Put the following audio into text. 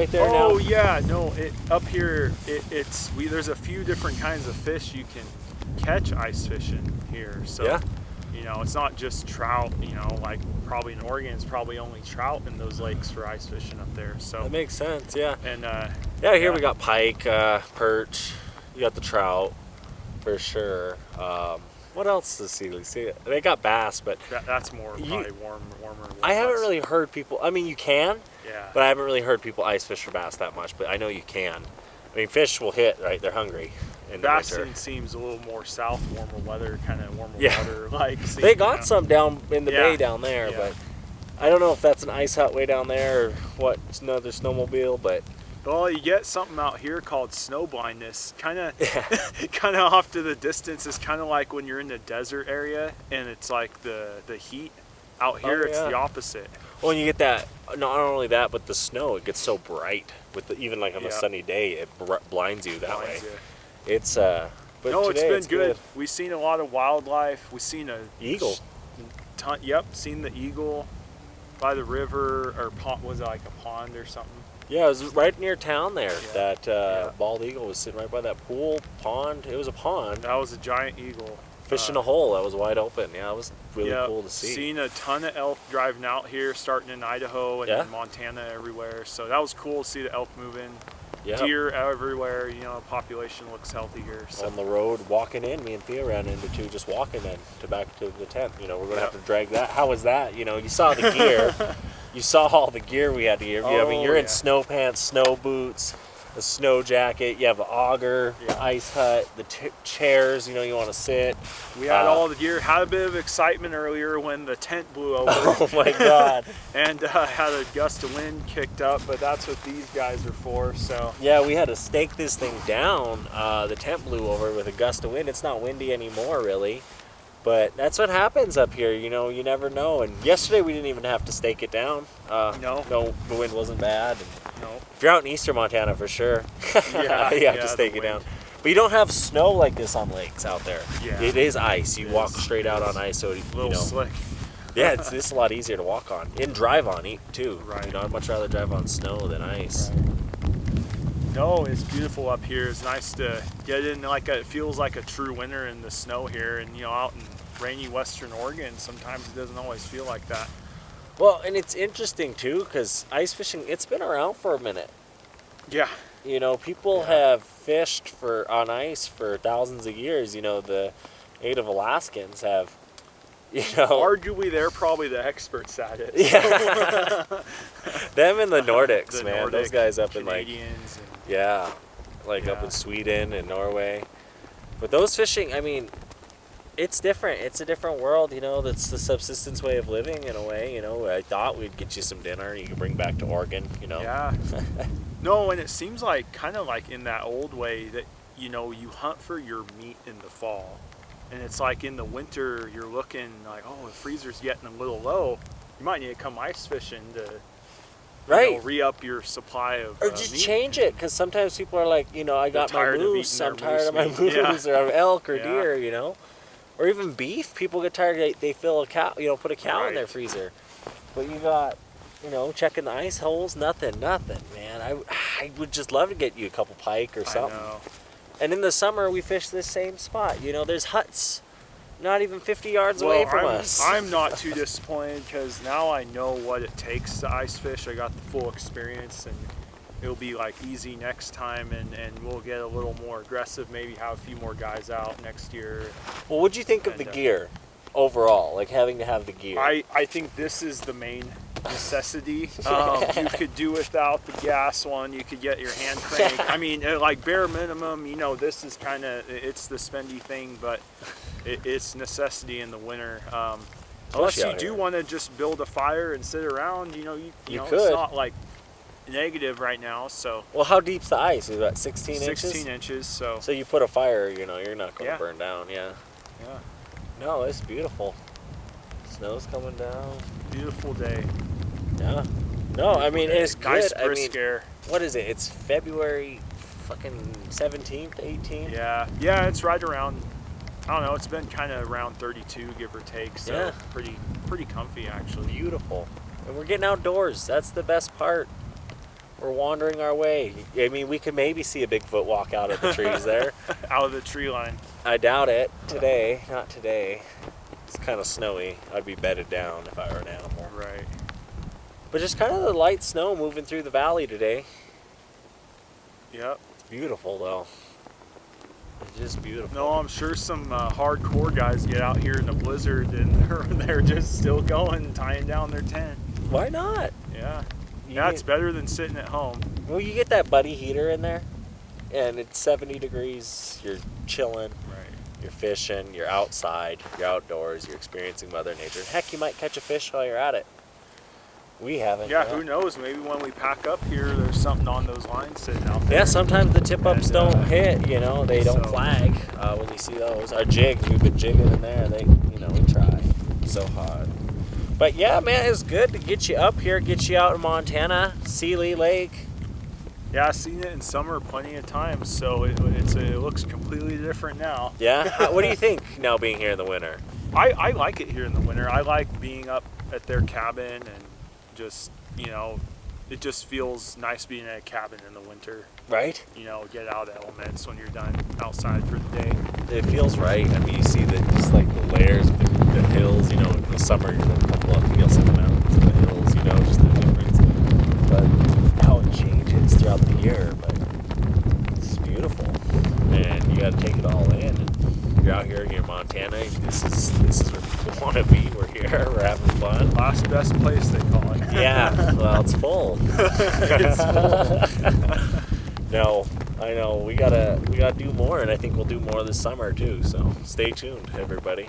right there now? Oh yeah, no, up here there's a few different kinds of fish you can catch ice fishing here. So Yeah. it's not just trout, like probably in Oregon it's probably only trout in those lakes for ice fishing up there. So That makes sense, yeah. and Yeah, here we got pike, perch, you got the trout, for sure. What else does Seeley see? They got bass, but that's more probably warmer. I haven't really heard people, I mean you can, Yeah. but I haven't really heard people ice fish for bass that much, but I know you can. I mean, fish will hit, right? They're hungry in the winter. Bass seems a little more south, warmer weather, kind of warmer Yeah. water. Like They got some down in the Yeah. bay down there, Yeah. but I don't know if that's an ice hut way down there or what, another snowmobile, but Well, you get something out here called snow blindness. Kind of, yeah. kind of off to the distance. It's kind of like when you're in the desert area and it's like the heat. Out here, it's the opposite. Well, and you get that. Not only that, but the snow. It gets so bright with even like on a sunny day, it blinds you that way. It's But no, today it's been good. We've seen a lot of wildlife. We've seen a eagle. Yep, seen the eagle by the river or pond. Was it like a pond or something? Yeah, it was right near town there. Yeah. That bald eagle was sitting right by that pool pond. It was a pond. That was a giant eagle. Fishing a hole that was wide open. Yeah, it was really cool to see. Seen a ton of elk driving out here, starting in Idaho and in Montana everywhere. So that was cool to see the elk moving. Yep. Deer everywhere. Population looks healthy here. So. On the road, walking in, me and Thea ran into two just walking in to back to the tent. We're going to have to drag that. How was that? You saw the gear. You saw all the gear we had to gear. I mean, you're in snow pants, snow boots, a snow jacket. You have the auger, the ice hut, the chairs. You want to sit. We had all the gear. Had a bit of excitement earlier when the tent blew over. Oh my God! And had a gust of wind kicked up, but that's what these guys are for. So yeah, we had to stake this thing down. The tent blew over with a gust of wind. It's not windy anymore, really. But that's what happens up here, you never know. And yesterday we didn't even have to stake it down. No, the wind wasn't bad. And no. If you're out in eastern Montana, for sure, you have to stake it down. But you don't have snow like this on lakes out there. Yeah. It is ice. You walk straight out on ice, so a little slick. Yeah, it's a lot easier to walk on and drive on too. Right. I'd much rather drive on snow than ice. Right. No, it's beautiful up here. It's nice to get in it feels like a true winter in the snow here, and out in rainy western Oregon, sometimes it doesn't always feel like that. Well, and it's interesting too, because ice fishing, it's been around for a minute. Yeah. People have fished on ice for thousands of years. The native Alaskans have, Arguably, they're probably the experts at it. Yeah. Them and the Nordics, the man. Nordic, those guys up Canadians in up in Sweden and Norway. But those fishing, I mean, it's different. It's a different world, That's the subsistence way of living in a way, I thought we'd get you some dinner you could bring back to Oregon, Yeah. No, and it seems like kind of like in that old way that, you hunt for your meat in the fall. And it's like in the winter, you're looking like, oh, the freezer's getting a little low. You might need to come ice fishing to re-up your supply of or just meat. change it, because sometimes people are like, I got my moose, I'm tired of my moose, or I'm elk or deer, Or even beef. People get tired, they fill a cow, put a cow in their freezer. But you got, checking the ice holes, nothing, man. I would just love to get you a couple pike or something. I know. And in the summer, we fish this same spot. There's huts not even 50 yards away from us. I'm not too disappointed, because now I know what it takes to ice fish. I got the full experience, and it'll be easy next time, and we'll get a little more aggressive, maybe have a few more guys out next year. Well, what'd you think of the gear overall, having to have the gear? I think this is the main necessity. You could do without the gas one. You could get your hand crank. I mean, bare minimum, this is it's the spendy thing, but it's necessity in the winter. Unless you do want to just build a fire and sit around, you could. It's not negative right now. So. Well, how deep's the ice? Is that 16 inches? 16 inches. So you put a fire, you're not going to burn down. Yeah. Yeah. No, it's beautiful. Snow's coming down. Beautiful day. Yeah. No, I mean, it's good. Nice brisk air. What is it? It's February fucking 17th, 18th? Yeah, it's right around, I don't know, it's been kind of around 32, give or take, so pretty comfy, actually. Beautiful. And we're getting outdoors. That's the best part. We're wandering our way. I mean, we could maybe see a Bigfoot walk out of the trees there. Out of the tree line. I doubt it today. Not today. It's kind of snowy. I'd be bedded down if I were an animal. Right. But just kind of the light snow moving through the valley today. Yep. It's beautiful, though. It's just beautiful. No, I'm sure some hardcore guys get out here in the blizzard and they're just still going, tying down their tent. Why not? Yeah. It's better than sitting at home. Well, you get that buddy heater in there, and it's 70 degrees. You're chilling. Right. You're fishing. You're outside. You're outdoors. You're experiencing Mother Nature. Heck, you might catch a fish while you're at it. We haven't. Yeah, who knows? Maybe when we pack up here, there's something on those lines sitting out there. Yeah, sometimes the tip-ups don't hit, you know. They don't flag when you see those. Our jigs, we've been jigging in there. They, we try so hard. But yeah, man, it's good to get you up here, get you out in Montana, Seeley Lake. Yeah, I've seen it in summer plenty of times, so it looks completely different now. Yeah? What do you think now being here in the winter? I like it here in the winter. I like being up at their cabin and just, it just feels nice being at a cabin in the winter. Right? Get out of elements when you're done outside for the day. It feels right. I mean, you see just like the layers of the hills, in the summer you're going to come up, you'll see the mountains and the hills, just the difference. But how it changes throughout the year, but it's beautiful. And you got to take it all in. And you're out here in Montana, this is where people want to be. We're here, we're having fun. Last best place, they call it. Yeah, well, it's full. It's full. No, I know. We gotta do more, and I think we'll do more this summer too. So stay tuned, everybody.